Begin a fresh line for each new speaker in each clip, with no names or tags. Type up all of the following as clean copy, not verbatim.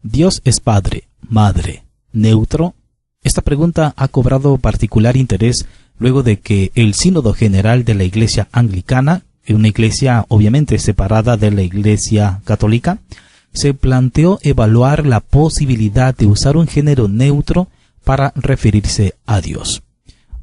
¿Dios es padre, madre, neutro? Esta pregunta ha cobrado particular interés luego de que el Sínodo General de la Iglesia Anglicana, una iglesia obviamente separada de la Iglesia Católica, se planteó evaluar la posibilidad de usar un género neutro para referirse a Dios.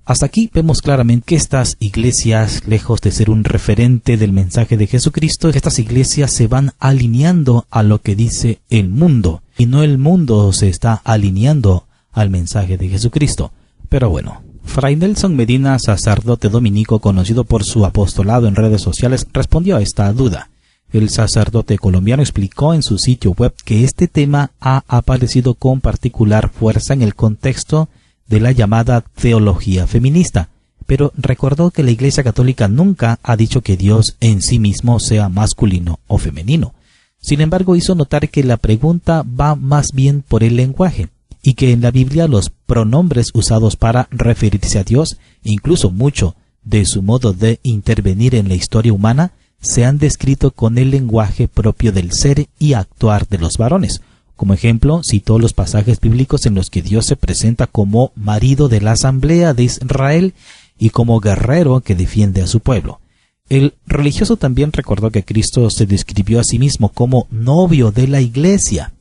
Hasta aquí vemos claramente que estas iglesias, lejos de ser un referente del mensaje de Jesucristo, estas iglesias se van alineando a lo que dice el mundo, y no el mundo se está alineando al mensaje de Jesucristo. Pero bueno, Fray Nelson Medina, sacerdote dominico conocido por su apostolado en redes sociales, respondió a esta duda. El sacerdote colombiano explicó en su sitio web que este tema ha aparecido con particular fuerza en el contexto de la llamada teología feminista, pero recordó que la Iglesia Católica nunca ha dicho que Dios en sí mismo sea masculino o femenino. Sin embargo, hizo notar que la pregunta va más bien por el lenguaje, y que en la Biblia los pronombres usados para referirse a Dios, incluso mucho de su modo de intervenir en la historia humana, se han descrito con el lenguaje propio del ser y actuar de los varones. Como ejemplo, citó los pasajes bíblicos en los que Dios se presenta como marido de la asamblea de Israel y como guerrero que defiende a su pueblo. El religioso también recordó que Cristo se describió a sí mismo como novio de la iglesia.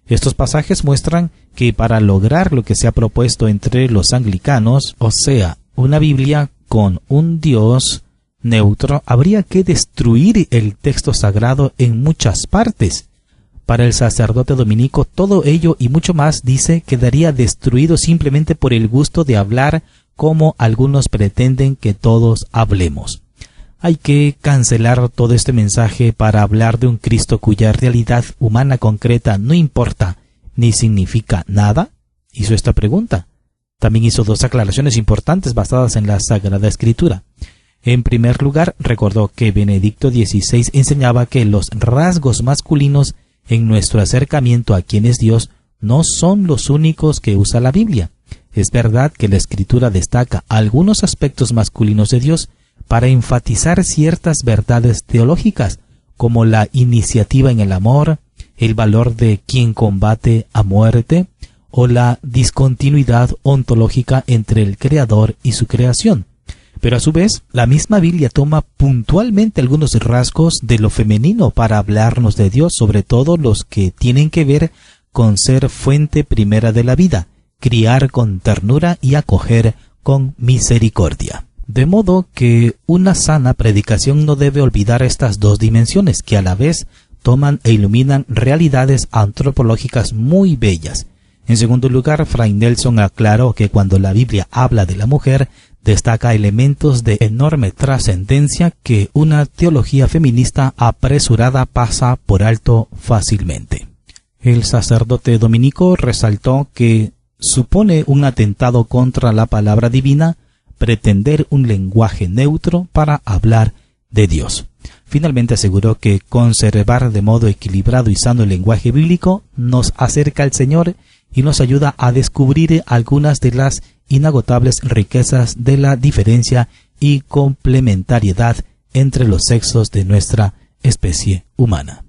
Estos pasajes muestran que para lograr lo que se ha propuesto entre los anglicanos, o sea, una Biblia con un Dios neutro, habría que destruir el texto sagrado en muchas partes. Para el sacerdote dominico, todo ello y mucho más, dice, quedaría destruido simplemente por el gusto de hablar como algunos pretenden que todos hablemos. Hay que cancelar todo este mensaje para hablar de un Cristo cuya realidad humana concreta no importa ni significa nada. Hizo esta pregunta. También hizo dos aclaraciones importantes basadas en la Sagrada Escritura. En primer lugar, recordó que Benedicto XVI enseñaba que los rasgos masculinos en nuestro acercamiento a quien es Dios no son los únicos que usa la Biblia. Es verdad que la Escritura destaca algunos aspectos masculinos de Dios para enfatizar ciertas verdades teológicas, como la iniciativa en el amor, el valor de quien combate a muerte, o la discontinuidad ontológica entre el Creador y su creación. Pero a su vez, la misma Biblia toma puntualmente algunos rasgos de lo femenino para hablarnos de Dios, sobre todo los que tienen que ver con ser fuente primera de la vida, criar con ternura y acoger con misericordia. De modo que una sana predicación no debe olvidar estas dos dimensiones, que a la vez toman e iluminan realidades antropológicas muy bellas. En segundo lugar, Fray Nelson aclaró que cuando la Biblia habla de la mujer, destaca elementos de enorme trascendencia que una teología feminista apresurada pasa por alto fácilmente. El sacerdote dominico resaltó que supone un atentado contra la palabra divina pretender un lenguaje neutro para hablar de Dios. Finalmente aseguró que conservar de modo equilibrado y sano el lenguaje bíblico nos acerca al Señor y nos ayuda a descubrir algunas de las inagotables riquezas de la diferencia y complementariedad entre los sexos de nuestra especie humana.